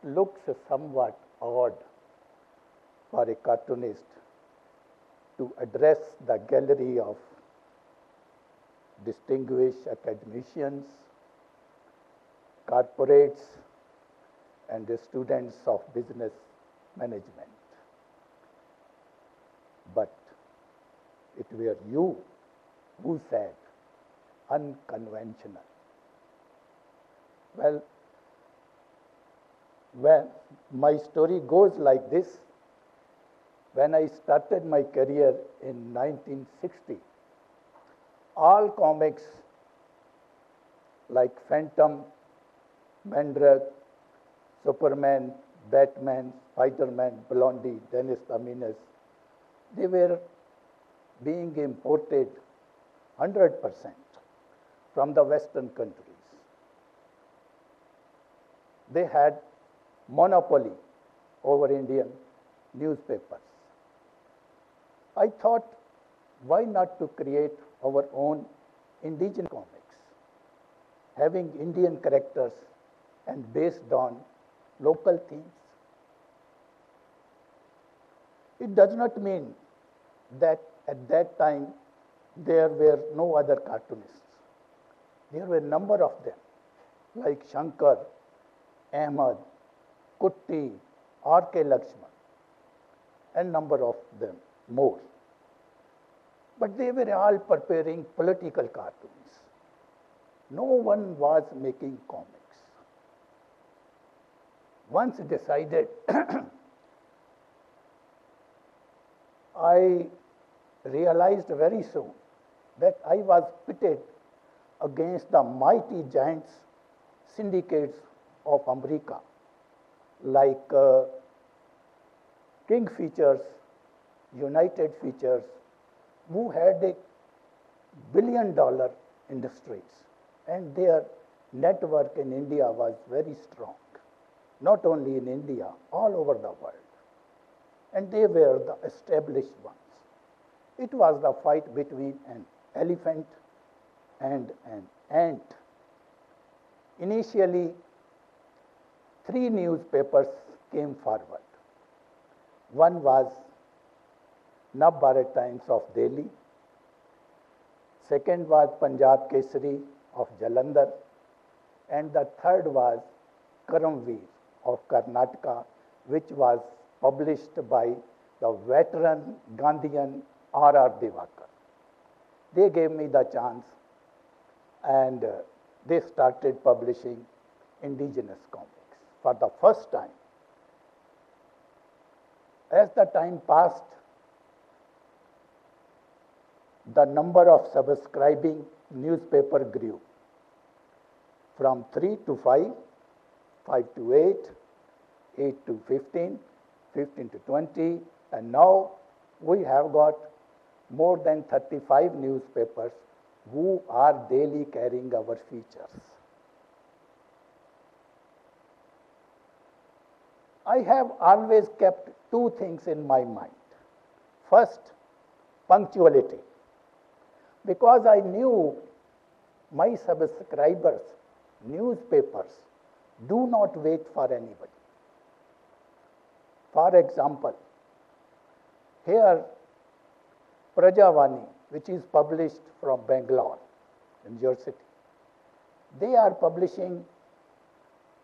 looks somewhat odd for a cartoonist to address the gallery of distinguished academicians, corporates, and the students of business management. But it were you who said unconventional. Well, my story goes like this. When I started my career in 1960, all comics like Phantom, Mandrake, Superman, Batman, Spider-Man, Blondie, Dennis the Menace, they were being imported 100% from the Western countries. They had monopoly over Indian newspapers. I thought, why not to create our own indigenous comics, having Indian characters and based on local themes? It does not mean that at that time there were no other cartoonists. There were a number of them, like Shankar, Ahmad, Kutti, R.K. Lakshman, and number of them more. But they were all preparing political cartoons. No one was making comics. Once decided, I realized very soon that I was pitted against the mighty giants syndicates of America, like King Features, United Features, who had a billion-dollar industries, and their network in India was very strong, not only in India, all over the world. And they were the established ones. It was the fight between an elephant and an ant. Initially, 3 newspapers came forward. One was Nav Bharat Times of Delhi. Second was Punjab Kesari of Jalandhar. And the third was Karamveer of Karnataka, which was published by the veteran Gandhian R.R. Devakar. They gave me the chance, and they started publishing indigenous comics for the first time. As the time passed, the number of subscribing newspaper grew from 3 to 5, 5 to 8, 8 to 15, 15 to 20, and now we have got more than 35 newspapers who are daily carrying our features. I have always kept 2 things in my mind. First, punctuality. Because I knew my subscribers, newspapers, do not wait for anybody. For example, here Prajavani, which is published from Bangalore, in your city, they are publishing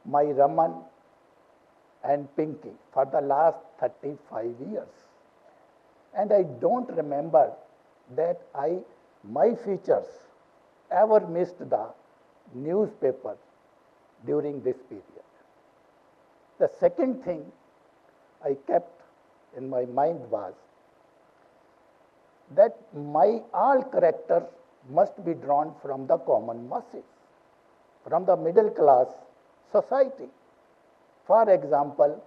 my Raman and Pinki for the last 35 years. And I don't remember that my features ever missed the newspaper during this period. The second thing I kept in my mind was that my all character must be drawn from the common masses, from the middle class society. For example,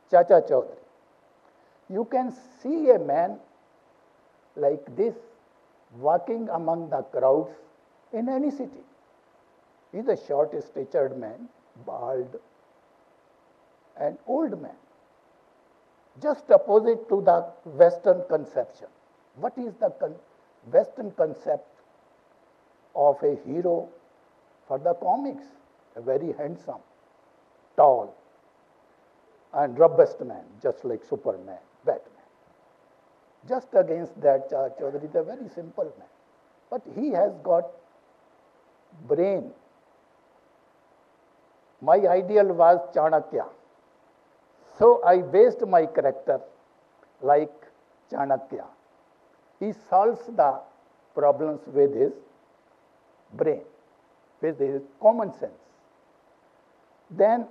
Chacha Chaudhary. You can see a man like this walking among the crowds in any city. He is a short-statured man, bald, an old man, just opposite to the Western conception. What is the Western concept of a hero for the comics? A very handsome, tall, and robust man, just like Superman, Batman. Just against that, Chacha Chaudhary is a very simple man. But he has got brain. My ideal was Chanakya. So I based my character like Chanakya. He solves the problems with his brain, with his common sense. Then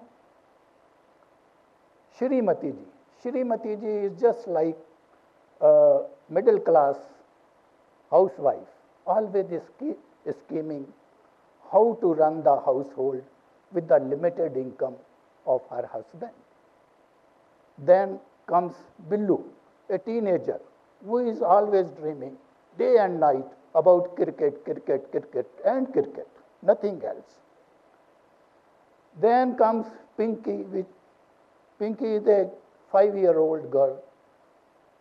Shrimatiji. Shrimatiji is just like a middle class housewife, always scheming how to run the household with the limited income of her husband. Then comes Billoo, a teenager who is always dreaming day and night about cricket, cricket, cricket, and cricket, nothing else. Then comes Pinki. Pinki is a 5-year-old girl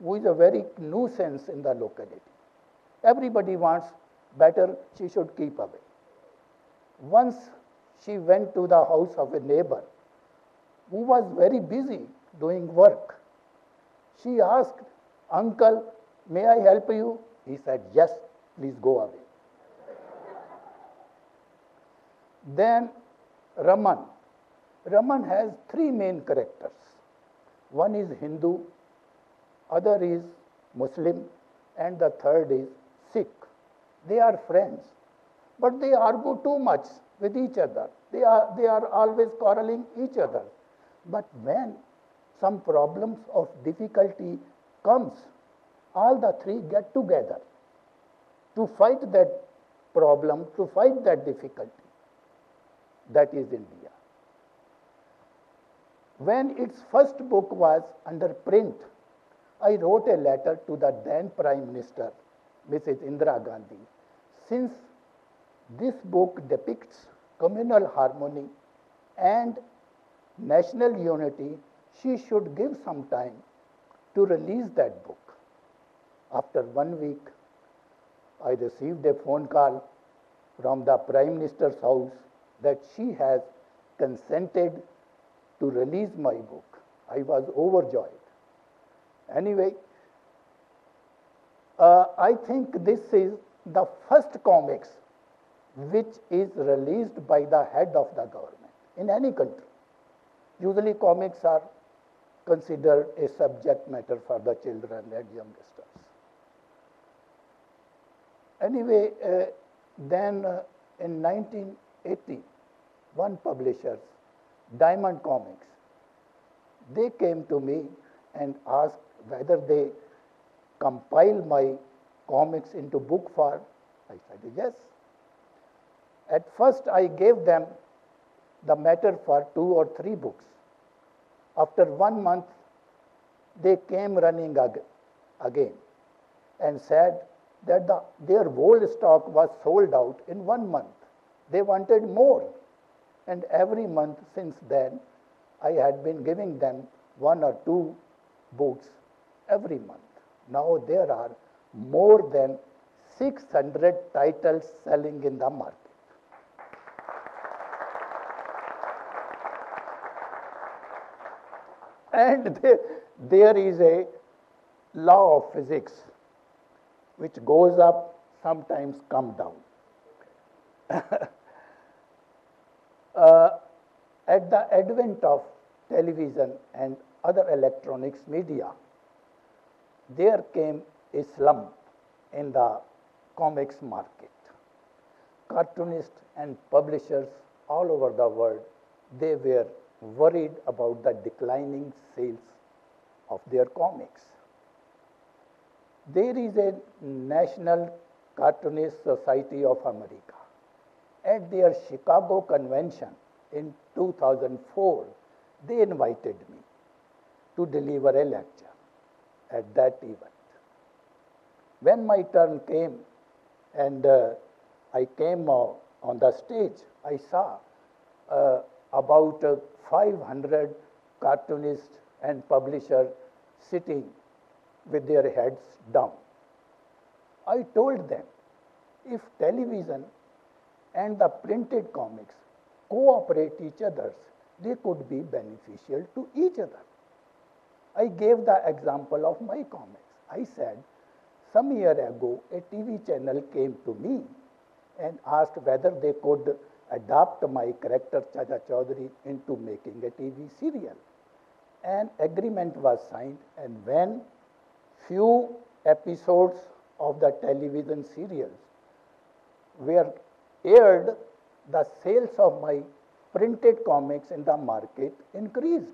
who is a very nuisance in the locality. Everybody wants better, she should keep away. Once she went to the house of a neighbor who was very busy doing work. She asked, "Uncle, may I help you?" He said, "Yes, please go away." Then Raman. Raman has 3 main characters. One is Hindu, other is Muslim, and the third is Sikh. They are friends, but they argue too much with each other. They are always quarreling each other. But when some problems of difficulty comes, all the 3 get together to fight that problem, to fight that difficulty. That is India. When its first book was under print, I wrote a letter to the then Prime Minister, Mrs. Indira Gandhi. Since this book depicts communal harmony and national unity, she should give some time to release that book. After 1 week, I received a phone call from the Prime Minister's house that she has consented to release my book. I was overjoyed. Anyway, I think this is the first comics which is released by the head of the government in any country. Usually comics are considered a subject matter for the children and youngsters. Anyway, then in 1980, one publisher, Diamond Comics, they came to me and asked whether they compile my comics into book form. I said yes. At first I gave them the matter for 2 or 3 books. After 1 month, they came running again and said that their whole stock was sold out in 1 month. They wanted more. And every month since then, I had been giving them 1 or 2 books every month. Now there are more than 600 titles selling in the market. And there is a law of physics which goes up, sometimes come down. At the advent of television and other electronics media, there came a slump in the comics market. Cartoonists and publishers all over the world, they were worried about the declining sales of their comics. There is a National Cartoonist Society of America. At their Chicago convention in 2004, they invited me to deliver a lecture at that event. When my turn came and I came on the stage, I saw about 500 cartoonists and publishers sitting with their heads down. I told them, if television and the printed comics cooperate each other, they could be beneficial to each other. I gave the example of my comics. I said, some year ago, a TV channel came to me and asked whether they could adapt my character Chacha Chaudhary into making a TV serial. An agreement was signed, and when few episodes of the television serials were aired, the sales of my printed comics in the market increased.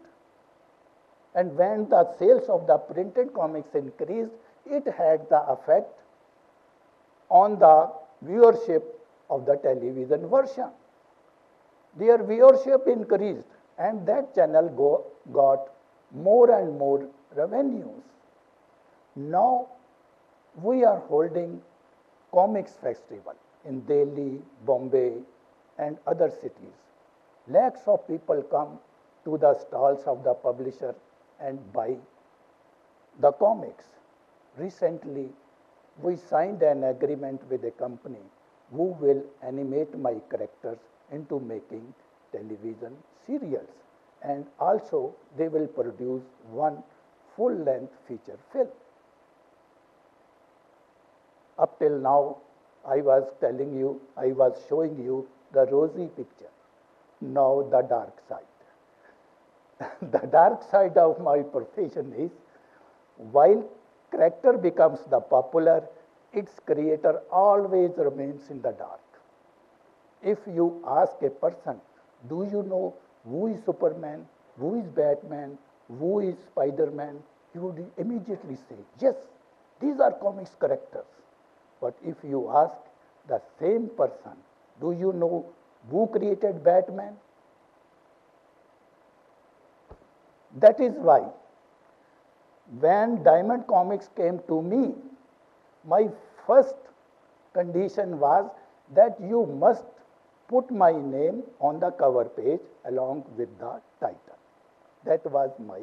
And when the sales of the printed comics increased, it had the effect on the viewership of the television version. Their viewership increased, and that channel got more and more revenues. Now we are holding comics festival in Delhi, Bombay, and other cities. Lakhs of people come to the stalls of the publisher and buy the comics. Recently, we signed an agreement with a company who will animate my characters into making television serials, and also they will produce one full-length feature film. Up till now, I was showing you the rosy picture. Now the dark side. The dark side of my profession is, while character becomes the popular, its creator always remains in the dark. If you ask a person, do you know who is Superman, who is Batman, who is Spider-Man, he would immediately say, yes, these are comics characters. But if you ask the same person, do you know who created Batman? That is why when Diamond Comics came to me, my first condition was that you must put my name on the cover page along with the title. That was my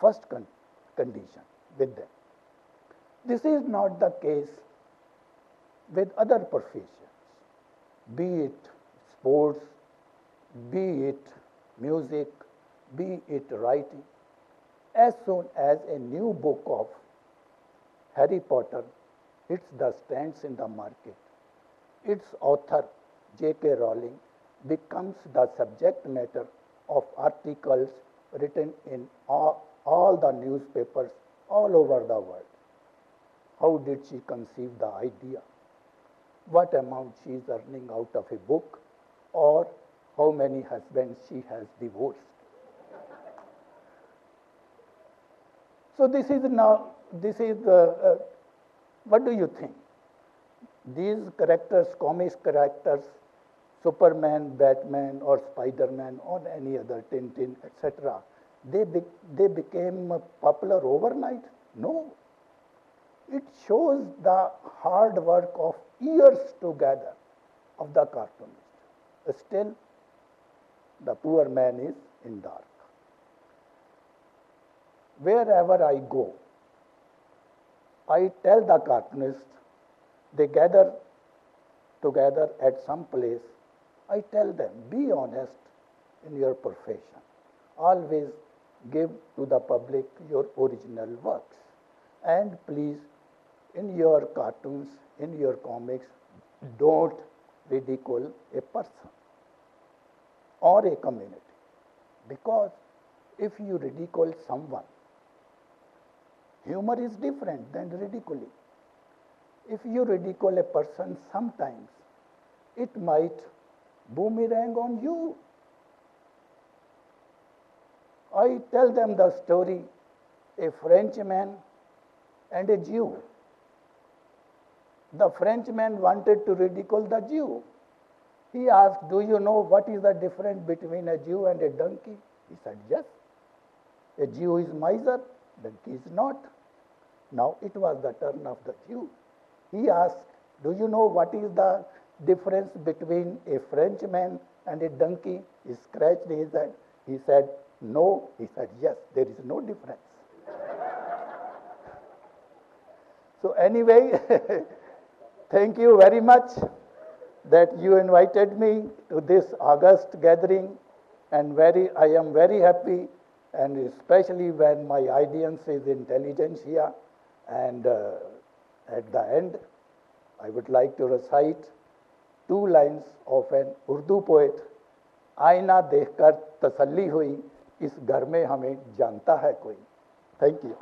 first condition with them. This is not the case with other professions, be it sports, be it music, be it writing. As soon as a new book of Harry Potter hits the stands in the market, its author, J.K. Rowling, becomes the subject matter of articles written in all the newspapers all over the world. How did she conceive the idea? What amount she is earning out of a book, or how many husbands she has divorced. So what do you think? These characters, comics characters, Superman, Batman, or Spider-Man, or any other Tintin, etc., they became popular overnight? No. It shows the hard work of years together of the cartoonist. Still, the poor man is in dark. Wherever I go, I tell the cartoonists, they gather together at some place, I tell them, be honest in your profession. Always give to the public your original works. And please, in your cartoons, in your comics, don't ridicule a person or a community. Because if you ridicule someone, humor is different than ridiculing. If you ridicule a person, sometimes it might boomerang on you. I tell them the story, a Frenchman and a Jew. The Frenchman wanted to ridicule the Jew. He asked, do you know what is the difference between a Jew and a donkey? He said, yes. A Jew is miser, donkey is not. Now it was the turn of the Jew. He asked, do you know what is the difference between a Frenchman and a donkey? He scratched his head. He said, no. He said, yes, there is no difference. So anyway, thank you very much that you invited me to this August gathering, and I am very happy, and especially when my audience is intelligentsia. And at the end, I would like to recite 2 lines of an Urdu poet. आईना देखकर तसल्ली हुई, इस घर में हमें जानता है कोई. Thank you.